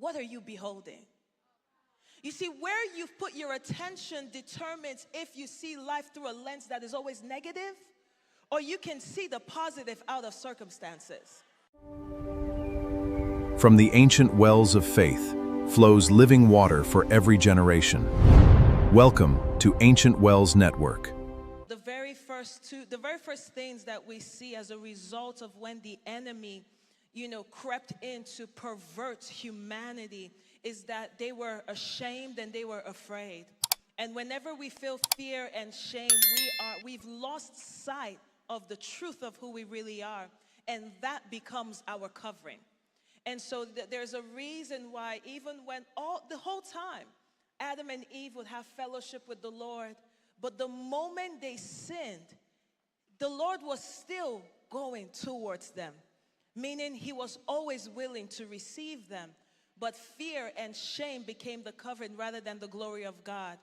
What are you beholding? You see, where you've put your attention determines if you see life through a lens that is always negative, or you can see the positive out of circumstances. From the ancient wells of faith flows living water for every generation. Welcome to Ancient Wells Network. The very first things that we see as a result of when the enemy, crept in to pervert humanity is that they were ashamed and they were afraid. And whenever we feel fear and shame, we've lost sight of the truth of who we really are, and that becomes our covering. And so there's a reason why even when the whole time Adam and Eve would have fellowship with the Lord, but the moment they sinned, the Lord was still going towards them, meaning he was always willing to receive them. But fear and shame became the covering rather than the glory of God.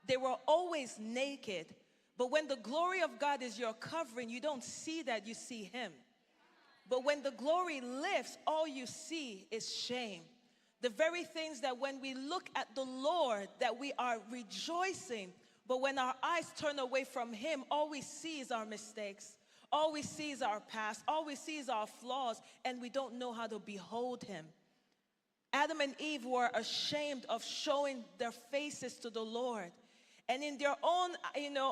They were always naked, but when the glory of God is your covering, you don't see that, you see him. But when the glory lifts, all you see is shame. The very things that when we look at the Lord, that we are rejoicing, but when our eyes turn away from him, all we see is our mistakes. All we see is our past. All we see is our flaws, and we don't know how to behold him. Adam and Eve were ashamed of showing their faces to the Lord. And in their own,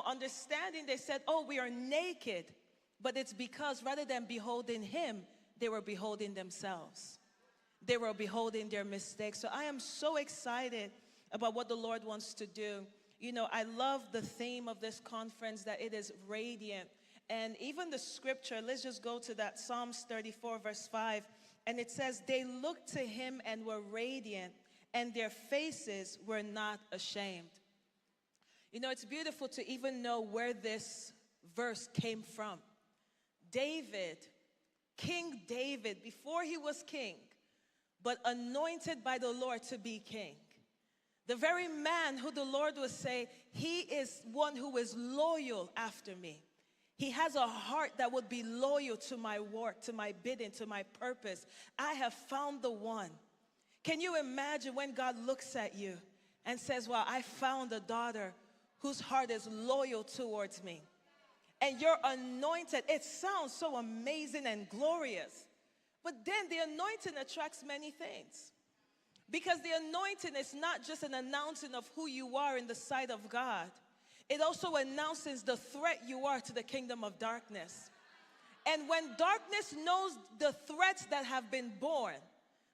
understanding, they said, oh, we are naked. But it's because rather than beholding him, they were beholding themselves. They were beholding their mistakes. So I am so excited about what the Lord wants to do. I love the theme of this conference, that it is radiant. And even the scripture, let's just go to that Psalms 34 verse 5. And it says, they looked to him and were radiant, and their faces were not ashamed. It's beautiful to even know where this verse came from. David, King David, before he was king, but anointed by the Lord to be king. The very man who the Lord would say, he is one who is loyal after me. He has a heart that would be loyal to my work, to my bidding, to my purpose. I have found the one. Can you imagine when God looks at you and says, well, I found a daughter whose heart is loyal towards me. And you're anointed. It sounds so amazing and glorious. But then the anointing attracts many things. Because the anointing is not just an announcing of who you are in the sight of God. It also announces the threat you are to the kingdom of darkness. And when darkness knows the threats that have been born,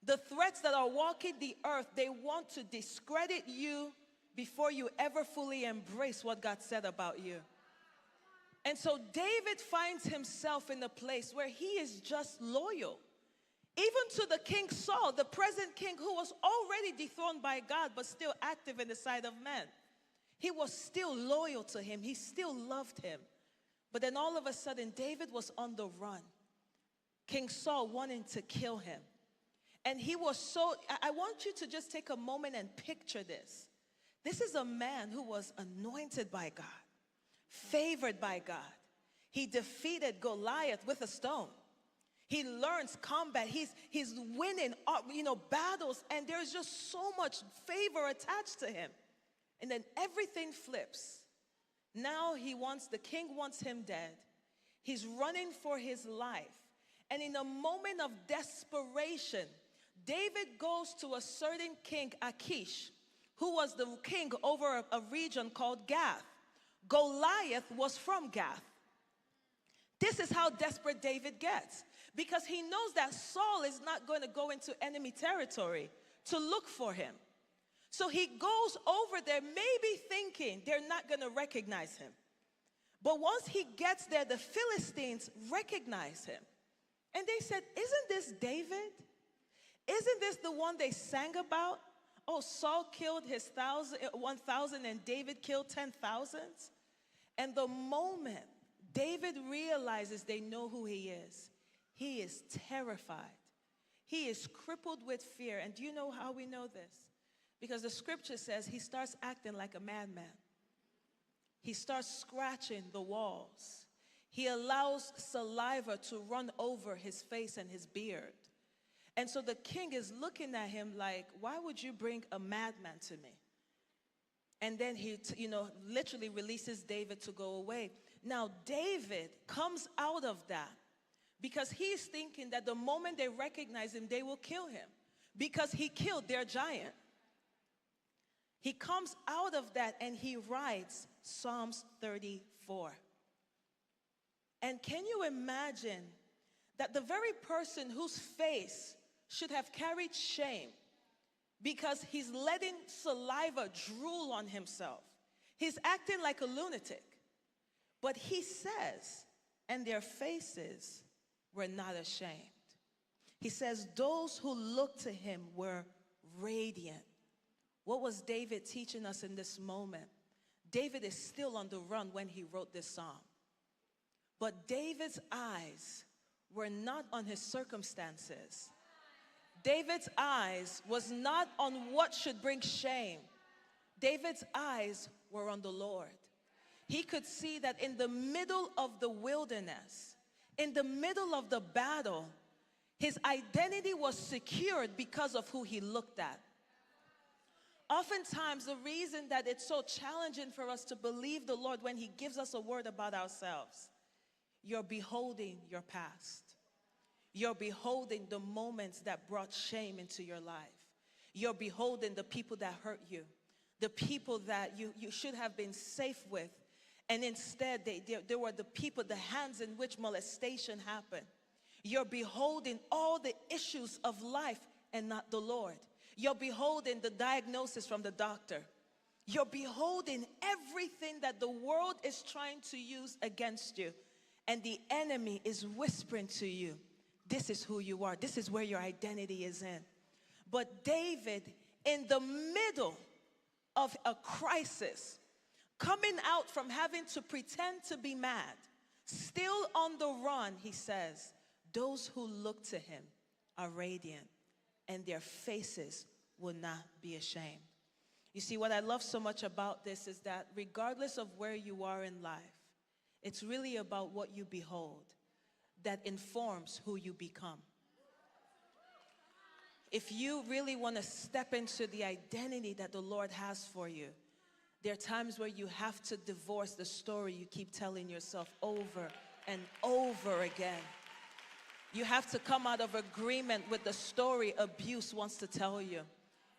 the threats that are walking the earth, they want to discredit you before you ever fully embrace what God said about you. And so David finds himself in a place where he is just loyal. Even to the King Saul, the present king who was already dethroned by God, but still active in the sight of men. He was still loyal to him. He still loved him. But then all of a sudden, David was on the run. King Saul wanted to kill him. And he was so, I want you to just take a moment and picture this. This is a man who was anointed by God, favored by God. He defeated Goliath with a stone. He learns combat. He's winning, battles, and there's just so much favor attached to him. And then everything flips. Now the king wants him dead. He's running for his life. And in a moment of desperation, David goes to a certain king, Achish, who was the king over a region called Gath. Goliath was from Gath. This is how desperate David gets, because he knows that Saul is not going to go into enemy territory to look for him. So he goes over there, maybe thinking they're not going to recognize him. But once he gets there, the Philistines recognize him. And they said, isn't this David? Isn't this the one they sang about? Oh, Saul killed his 1,000 and David killed 10,000. And the moment David realizes they know who he is terrified. He is crippled with fear. And do you know how we know this? Because the scripture says he starts acting like a madman. He starts scratching the walls. He allows saliva to run over his face and his beard. And so the king is looking at him like, why would you bring a madman to me? And then he, literally releases David to go away. Now, David comes out of that because he's thinking that the moment they recognize him, they will kill him because he killed their giant. He comes out of that and he writes Psalms 34. And can you imagine that the very person whose face should have carried shame because he's letting saliva drool on himself, he's acting like a lunatic. But he says, and their faces were not ashamed. He says, those who looked to him were radiant. What was David teaching us in this moment? David is still on the run when he wrote this psalm. But David's eyes were not on his circumstances. David's eyes was not on what should bring shame. David's eyes were on the Lord. He could see that in the middle of the wilderness, in the middle of the battle, his identity was secured because of who he looked at. Oftentimes, the reason that it's so challenging for us to believe the Lord when he gives us a word about ourselves, you're beholding your past. You're beholding the moments that brought shame into your life. You're beholding the people that hurt you, the people that you should have been safe with. And instead, they were the people, the hands in which molestation happened. You're beholding all the issues of life and not the Lord. You're beholding the diagnosis from the doctor. You're beholding everything that the world is trying to use against you. And the enemy is whispering to you, this is who you are. This is where your identity is in. But David, in the middle of a crisis, coming out from having to pretend to be mad, still on the run, he says, those who look to him are radiant, and their faces will not be ashamed. You see, what I love so much about this is that regardless of where you are in life, it's really about what you behold that informs who you become. If you really want to step into the identity that the Lord has for you, there are times where you have to divorce the story you keep telling yourself over and over again. You have to come out of agreement with the story abuse wants to tell you.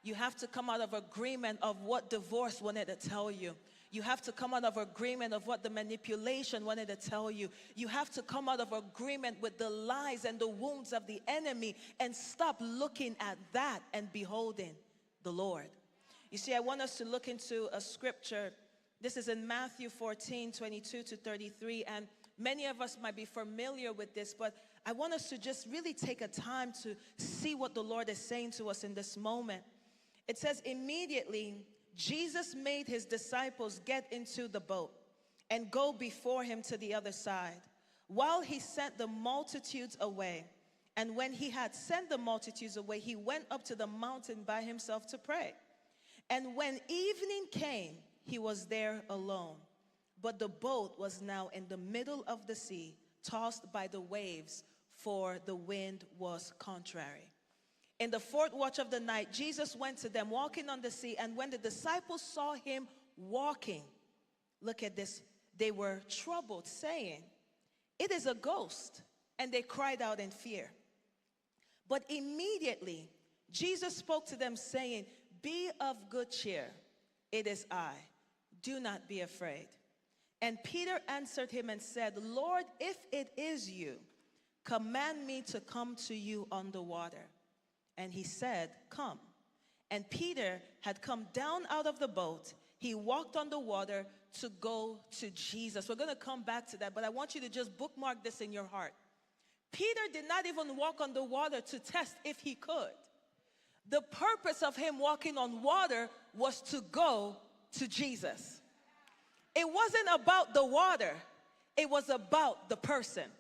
You have to come out of agreement of what divorce wanted to tell you. You have to come out of agreement of what the manipulation wanted to tell you. You have to come out of agreement with the lies and the wounds of the enemy and stop looking at that and beholding the Lord. You see, I want us to look into a scripture. This is in Matthew 14:22-33, and many of us might be familiar with this, but I want us to just really take a time to see what the Lord is saying to us in this moment. It says, immediately, Jesus made his disciples get into the boat and go before him to the other side, while he sent the multitudes away. And when he had sent the multitudes away, he went up to the mountain by himself to pray. And when evening came, he was there alone. But the boat was now in the middle of the sea, tossed by the waves, for the wind was contrary. In the fourth watch of the night, Jesus went to them walking on the sea, and when the disciples saw him walking, look at this, they were troubled, saying, "It is a ghost," and they cried out in fear. But immediately, Jesus spoke to them, saying, "Be of good cheer, it is I, do not be afraid." And Peter answered him and said, "Lord, if it is you, command me to come to you on the water." And he said, "Come." And Peter had come down out of the boat. He walked on the water to go to Jesus. We're going to come back to that, but I want you to just bookmark this in your heart. Peter did not even walk on the water to test if he could. The purpose of him walking on water was to go to Jesus. It wasn't about the water. It was about the person.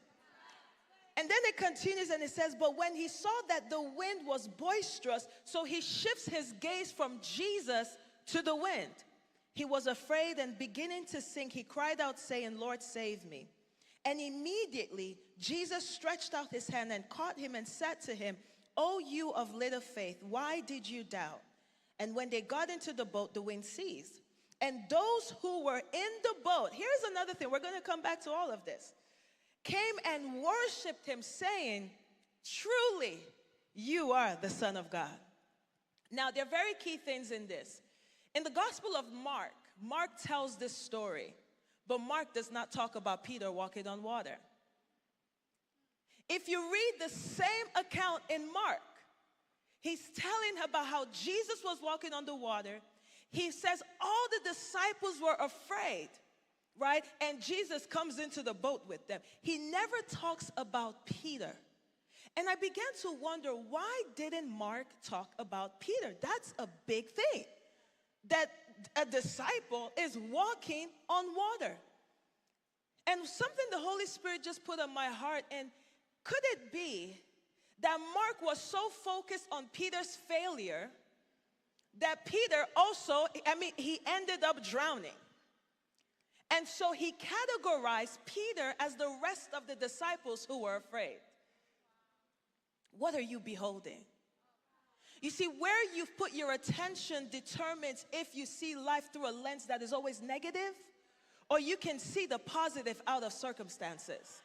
And then it continues and it says, but when he saw that the wind was boisterous, so he shifts his gaze from Jesus to the wind. He was afraid, and beginning to sink, he cried out, saying, "Lord, save me." And immediately Jesus stretched out his hand and caught him and said to him, "O you of little faith, why did you doubt?" And when they got into the boat, the wind ceased. And those who were in the boat, here's another thing, we're going to come back to all of this, came and worshiped him, saying, "Truly, you are the Son of God." Now, there are very key things in this. In the Gospel of Mark, Mark tells this story, but Mark does not talk about Peter walking on water. If you read the same account in Mark, he's telling about how Jesus was walking on the water. He says all the disciples were afraid, right? And Jesus comes into the boat with them. He never talks about Peter. And I began to wonder, why didn't Mark talk about Peter? That's a big thing, that a disciple is walking on water. And something the Holy Spirit just put on my heart, and could it be that Mark was so focused on Peter's failure that Peter also, he ended up drowning. And so he categorized Peter as the rest of the disciples who were afraid. What are you beholding? You see, where you've put your attention determines if you see life through a lens that is always negative, or you can see the positive out of circumstances.